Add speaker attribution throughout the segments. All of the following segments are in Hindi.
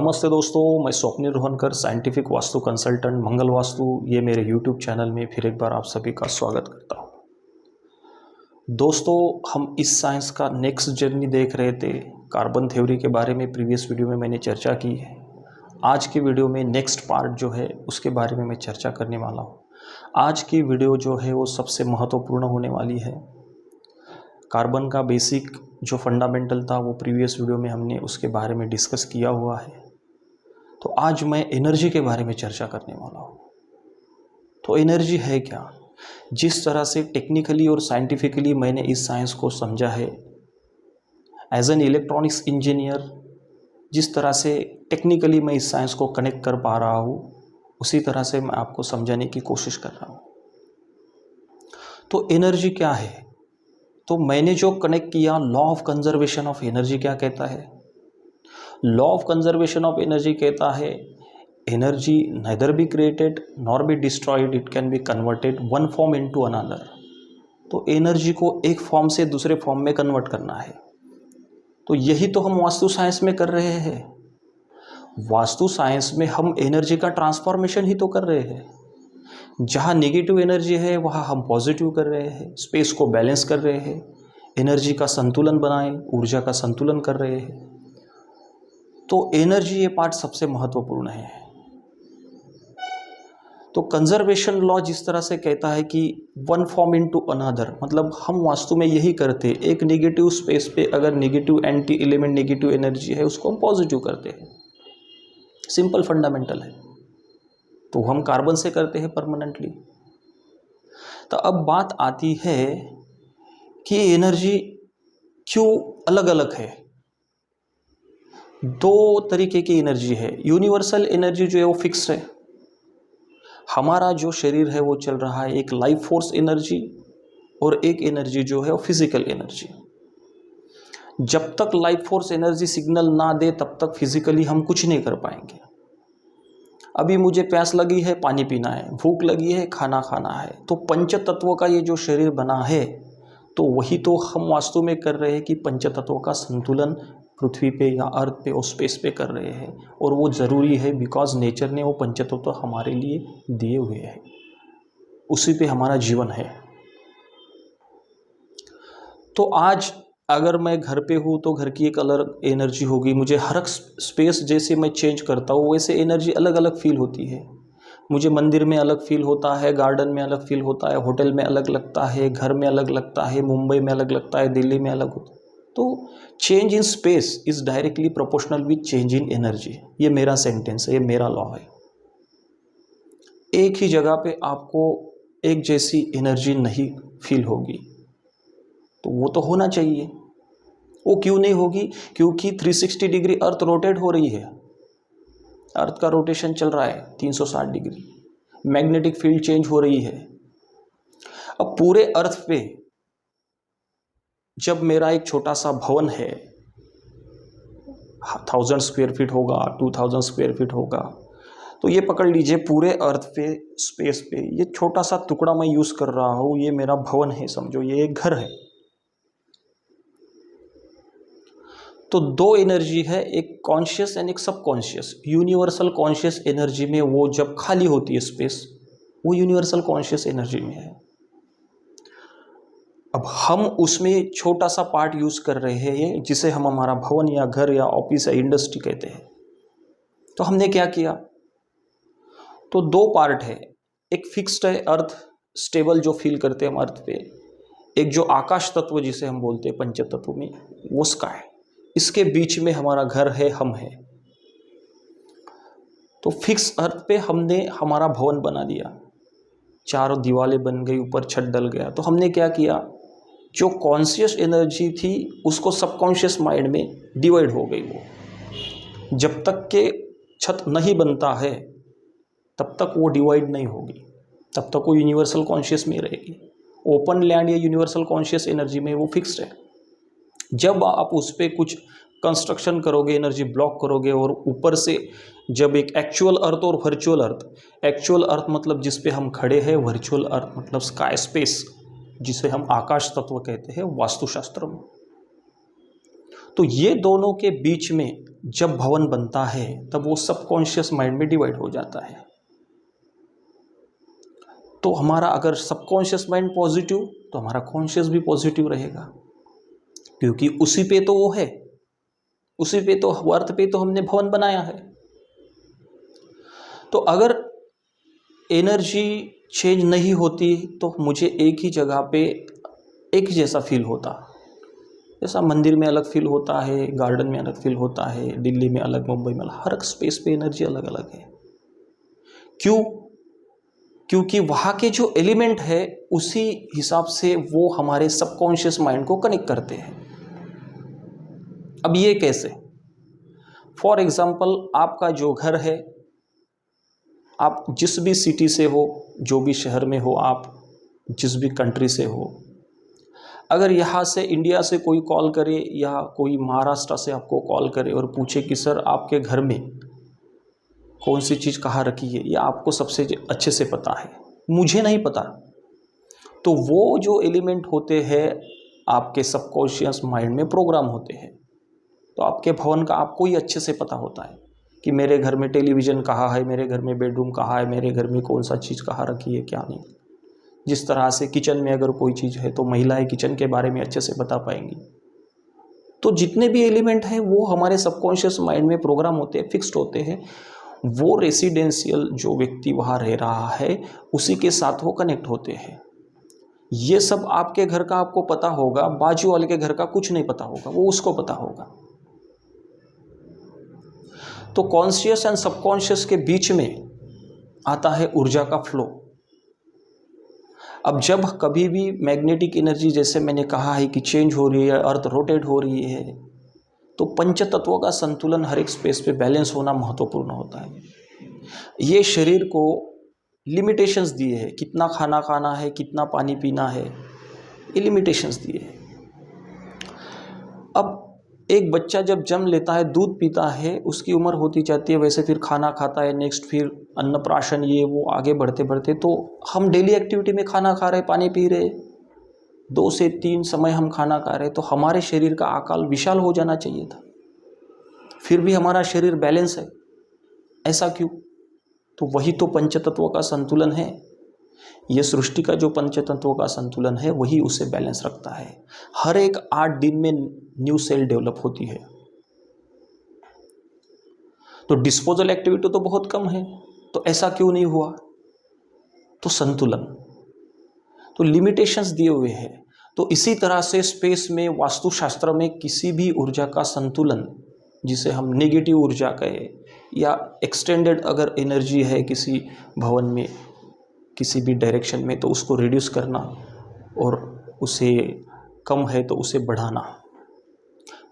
Speaker 1: नमस्ते दोस्तों, मैं स्वप्निल रोहनकर, साइंटिफिक वास्तु कंसल्टेंट, मंगल वास्तु, ये मेरे यूट्यूब चैनल में फिर एक बार आप सभी का स्वागत करता हूँ। दोस्तों, हम इस साइंस का नेक्स्ट जर्नी देख रहे थे। कार्बन थ्योरी के बारे में प्रीवियस वीडियो में मैंने चर्चा की है। आज की वीडियो में नेक्स्ट पार्ट जो है उसके बारे में मैं चर्चा करने वाला हूँ। आज की वीडियो जो है वो सबसे महत्वपूर्ण होने वाली है। कार्बन का बेसिक जो फंडामेंटल था वो प्रीवियस वीडियो में हमने उसके बारे में डिस्कस किया हुआ है। तो आज मैं एनर्जी के बारे में चर्चा करने वाला हूँ। तो एनर्जी है क्या? जिस तरह से टेक्निकली और साइंटिफिकली मैंने इस साइंस को समझा है, एज एन इलेक्ट्रॉनिक्स इंजीनियर जिस तरह से टेक्निकली मैं इस साइंस को कनेक्ट कर पा रहा हूँ, उसी तरह से मैं आपको समझाने की कोशिश कर रहा हूँ। तो एनर्जी क्या है? तो मैंने जो कनेक्ट किया, law of conservation of energy क्या कहता है? Law of conservation of energy कहता है energy neither be created nor be destroyed, it can be converted one form into another। तो एनर्जी को एक फॉर्म से दूसरे फॉर्म में कन्वर्ट करना है। तो यही तो हम वास्तु साइंस में कर रहे हैं। वास्तु साइंस में हम एनर्जी का ट्रांसफॉर्मेशन ही तो कर रहे हैं। जहाँ नेगेटिव एनर्जी है वहाँ हम पॉजिटिव कर रहे हैं, स्पेस को बैलेंस कर रहे हैं, एनर्जी का संतुलन बनाए, ऊर्जा का संतुलन कर रहे हैं। तो एनर्जी ये पार्ट सबसे महत्वपूर्ण है। तो कंजर्वेशन लॉ जिस तरह से कहता है कि वन फॉर्म इनटू अनदर, मतलब हम वास्तु में यही करते हैं। एक नेगेटिव स्पेस पे अगर negative anti element negative energy है उसको हम पॉजिटिव करते हैं। सिंपल फंडामेंटल है। तो हम कार्बन से करते हैं परमानेंटली। तो अब बात आती है कि एनर्जी क्यों अलग अलग है। दो तरीके की एनर्जी है। यूनिवर्सल एनर्जी जो है वो फिक्स है। हमारा जो शरीर है वो चल रहा है एक लाइफ फोर्स एनर्जी, और एक एनर्जी जो है वो फिजिकल एनर्जी। जब तक लाइफ फोर्स एनर्जी सिग्नल ना दे तब तक फिजिकली हम कुछ नहीं कर पाएंगे। अभी मुझे प्यास लगी है, पानी पीना है, भूख लगी है, खाना खाना है। तो पंच तत्वों का ये जो शरीर बना है, तो वही तो हम वास्तु में कर रहे हैं कि पंच तत्वों का संतुलन पृथ्वी पे या अर्थ पे और स्पेस पे कर रहे हैं। और वो ज़रूरी है बिकॉज नेचर ने वो पंचतत्व हमारे लिए दिए हुए हैं, उसी पे हमारा जीवन है। तो आज अगर मैं घर पे हूँ तो घर की एक अलग एनर्जी होगी। मुझे हर स्पेस जैसे मैं चेंज करता हूँ वैसे एनर्जी अलग अलग फील होती है। मुझे मंदिर में अलग फील होता है, गार्डन में अलग फील होता है, होटल में अलग लगता है, घर में अलग लगता है, मुंबई में अलग लगता है, दिल्ली में अलग होता है। तो change in space is directly proportional with change in energy. ये मेरा सेंटेंस है, ये मेरा लॉ है। एक ही जगह पे आपको एक जैसी एनर्जी नहीं फील होगी, तो वो तो होना चाहिए। वो क्यों नहीं होगी? क्योंकि 360 डिग्री अर्थ रोटेट हो रही है। अर्थ का रोटेशन चल रहा है 360 डिग्री। मैग्नेटिक फील्ड चेंज हो रही है। अब पूरे अर्थ पे जब मेरा एक छोटा सा भवन है, 1000 स्क्वायर फीट होगा, 2000 स्क्वायर फीट होगा, तो ये पकड़ लीजिए पूरे अर्थ पे स्पेस पे ये छोटा सा टुकड़ा मैं यूज़ कर रहा हूँ, ये मेरा भवन है, समझो ये एक घर है। तो दो एनर्जी है, एक कॉन्शियस एंड एक सबकॉन्शियस। यूनिवर्सल कॉन्शियस एनर्जी में वो जब खाली होती है स्पेस, वो यूनिवर्सल कॉन्शियस एनर्जी में है। अब हम उसमें छोटा सा पार्ट यूज़ कर रहे हैं जिसे हम हमारा भवन या घर या ऑफिस या इंडस्ट्री कहते हैं। तो हमने क्या किया? तो दो पार्ट है। एक फिक्स्ड है, अर्थ स्टेबल जो फील करते हैं हम अर्थ पे। एक जो आकाश तत्व जिसे हम बोलते हैं पंच तत्व में, वो स्काई। इसके बीच में हमारा घर है, हम है। तो फिक्स अर्थ पे हमने हमारा भवन बना दिया, चारों दीवारें बन गई, ऊपर छत डल गया। तो हमने क्या किया? जो कॉन्शियस एनर्जी थी उसको सबकॉन्शियस माइंड में डिवाइड हो गई। वो जब तक के छत नहीं बनता है तब तक वो डिवाइड नहीं होगी, तब तक वो यूनिवर्सल कॉन्शियस में रहेगी। ओपन लैंड या यूनिवर्सल कॉन्शियस एनर्जी में वो फिक्स्ड है। जब आप उस पर कुछ कंस्ट्रक्शन करोगे, एनर्जी ब्लॉक करोगे, और ऊपर से जब एक एक्चुअल अर्थ और वर्चुअल अर्थ, एक्चुअल अर्थ मतलब जिस पे हम खड़े हैं, वर्चुअल अर्थ मतलब स्काई स्पेस, जिसे हम आकाश तत्व कहते हैं वास्तुशास्त्र में। तो ये दोनों के बीच में जब भवन बनता है तब वो सबकॉन्शियस माइंड में डिवाइड हो जाता है। तो हमारा अगर सबकॉन्शियस माइंड पॉजिटिव तो हमारा कॉन्शियस भी पॉजिटिव रहेगा, क्योंकि उसी पे तो वो है, उसी पे तो अर्थ पे तो हमने भवन बनाया है। तो अगर एनर्जी चेंज नहीं होती तो मुझे एक ही जगह पे एक ही जैसा फील होता। जैसा मंदिर में अलग फील होता है, गार्डन में अलग फील होता है, दिल्ली में अलग, मुंबई में अलग, हर एक स्पेस पे एनर्जी अलग अलग है। क्यों? क्योंकि वहाँ के जो एलिमेंट है उसी हिसाब से वो हमारे सबकॉन्शियस माइंड को कनेक्ट करते हैं। अब ये कैसे? फॉर एग्जाम्पल, आपका जो घर है, आप जिस भी सिटी से हो, जो भी शहर में हो, आप जिस भी कंट्री से हो, अगर यहाँ से इंडिया से कोई कॉल करे या कोई महाराष्ट्र से आपको कॉल करे और पूछे कि सर आपके घर में कौन सी चीज़ कहाँ रखी है, ये आपको सबसे अच्छे से पता है, मुझे नहीं पता, तो वो जो एलिमेंट होते हैं आपके सबकॉन्शियस माइंड में प्रोग्राम होते हैं। तो आपके भवन का आपको ही अच्छे से पता होता है कि मेरे घर में टेलीविज़न कहाँ है, मेरे घर में बेडरूम कहाँ है, मेरे घर में कौन सा चीज़ कहाँ रखी है, क्या नहीं। जिस तरह से किचन में अगर कोई चीज़ है तो महिलाएं किचन के बारे में अच्छे से बता पाएंगी। तो जितने भी एलिमेंट हैं वो हमारे सबकॉन्शियस माइंड में प्रोग्राम होते हैं, फिक्स्ड होते हैं। वो रेसिडेंशियल जो व्यक्ति वहाँ रह रहा है उसी के साथ वो कनेक्ट होते हैं। ये सब आपके घर का आपको पता होगा, बाजू वाले के घर का कुछ नहीं पता होगा, वो उसको पता होगा। तो कॉन्शियस एंड सबकॉन्शियस के बीच में आता है ऊर्जा का फ्लो। अब जब कभी भी मैग्नेटिक एनर्जी, जैसे मैंने कहा है कि चेंज हो रही है, अर्थ रोटेट हो रही है, तो पंच तत्वों का संतुलन हर एक स्पेस पे बैलेंस होना महत्वपूर्ण होता है। ये शरीर को लिमिटेशंस दिए हैं, कितना खाना खाना है, कितना पानी पीना है, ये लिमिटेशंस दिए हैं। अब एक बच्चा जब जन्म लेता है, दूध पीता है, उसकी उम्र होती जाती है, वैसे फिर खाना खाता है, नेक्स्ट फिर अन्नप्राशन, ये वो आगे बढ़ते बढ़ते तो हम डेली एक्टिविटी में खाना खा रहे, पानी पी रहे, 2 से 3 समय हम खाना खा रहे, तो हमारे शरीर का आकार विशाल हो जाना चाहिए था, फिर भी हमारा शरीर बैलेंस है। ऐसा क्यों? तो वही तो पंचतत्वों का संतुलन है। ये सृष्टि का जो पंचतत्वों का संतुलन है वही उसे बैलेंस रखता है। हर एक 8 दिन में न्यू सेल डेवलप होती है। तो डिस्पोजल एक्टिविटी तो बहुत कम है, तो ऐसा क्यों नहीं हुआ? तो संतुलन, तो लिमिटेशंस दिए हुए हैं। तो इसी तरह से स्पेस में, वास्तुशास्त्र में किसी भी ऊर्जा का संतुलन, जिसे हम नेगेटिव ऊर्जा कहे या एक्सटेंडेड अगर एनर्जी है किसी भवन में किसी भी डायरेक्शन में, तो उसको रिड्यूस करना और उसे कम है तो उसे बढ़ाना।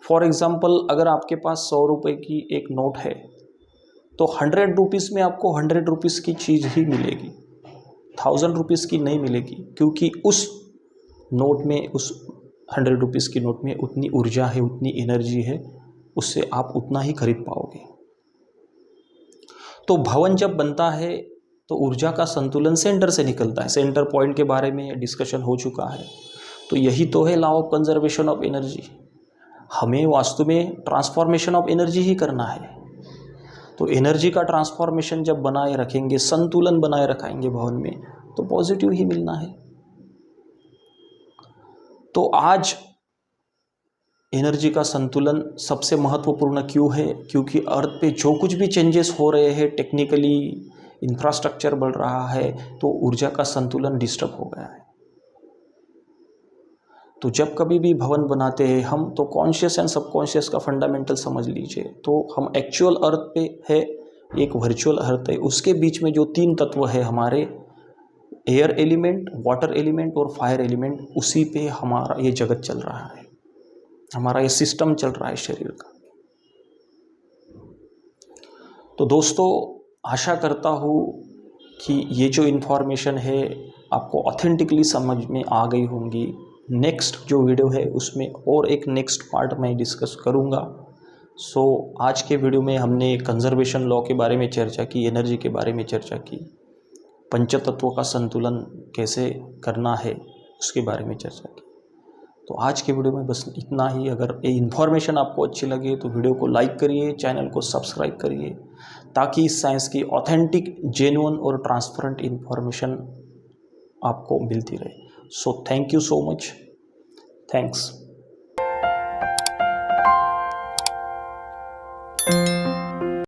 Speaker 1: फॉर एग्जांपल, अगर आपके पास 100 रुपये की एक नोट है तो 100 रुपीज़ में आपको 100 रुपीज़ की चीज़ ही मिलेगी, 1000 रुपीज़ की नहीं मिलेगी, क्योंकि उस नोट में, उस 100 रुपीज़ की नोट में उतनी ऊर्जा है, उतनी एनर्जी है, उससे आप उतना ही खरीद पाओगे। तो भवन जब बनता है तो ऊर्जा का संतुलन सेंटर से निकलता है। सेंटर पॉइंट के बारे में डिस्कशन हो चुका है। तो यही तो है law of conservation of energy. हमें वास्तु में ट्रांसफॉर्मेशन ऑफ एनर्जी ही करना है। तो एनर्जी का ट्रांसफॉर्मेशन जब बनाए रखेंगे, संतुलन बनाए रखेंगे भवन में, तो पॉजिटिव ही मिलना है। तो आज एनर्जी का संतुलन सबसे महत्वपूर्ण क्यों है? क्योंकि अर्थ पे जो कुछ भी चेंजेस हो रहे हैं, टेक्निकली इंफ्रास्ट्रक्चर बढ़ रहा है, तो ऊर्जा का संतुलन डिस्टर्ब हो गया है। तो जब कभी भी भवन बनाते हैं हम, तो कॉन्शियस एंड सबकॉन्शियस का फंडामेंटल समझ लीजिए। तो हम एक्चुअल अर्थ पे है, एक वर्चुअल अर्थ है, उसके बीच में जो 3 तत्व है हमारे, एयर एलिमेंट, वाटर एलिमेंट और फायर एलिमेंट, उसी पे हमारा ये जगत चल रहा है, हमारा ये सिस्टम चल रहा है शरीर का। तो दोस्तों, आशा करता हूँ कि ये जो इन्फॉर्मेशन है आपको ऑथेंटिकली समझ में आ गई होंगी। नेक्स्ट जो वीडियो है उसमें और एक नेक्स्ट पार्ट मैं डिस्कस करूँगा। सो आज के वीडियो में हमने कंजर्वेशन लॉ के बारे में चर्चा की, एनर्जी के बारे में चर्चा की, पंचतत्वों का संतुलन कैसे करना है, उसके बारे में चर्चा की। तो आज के वीडियो में बस इतना ही। अगर ये इन्फॉर्मेशन आपको अच्छी लगे तो वीडियो को लाइक करिए, चैनल को सब्सक्राइब करिए, ताकि इस साइंस की ऑथेंटिक, जेन्युइन और ट्रांसपेरेंट इन्फॉर्मेशन आपको मिलती रहे। So thank you so much. Thanks.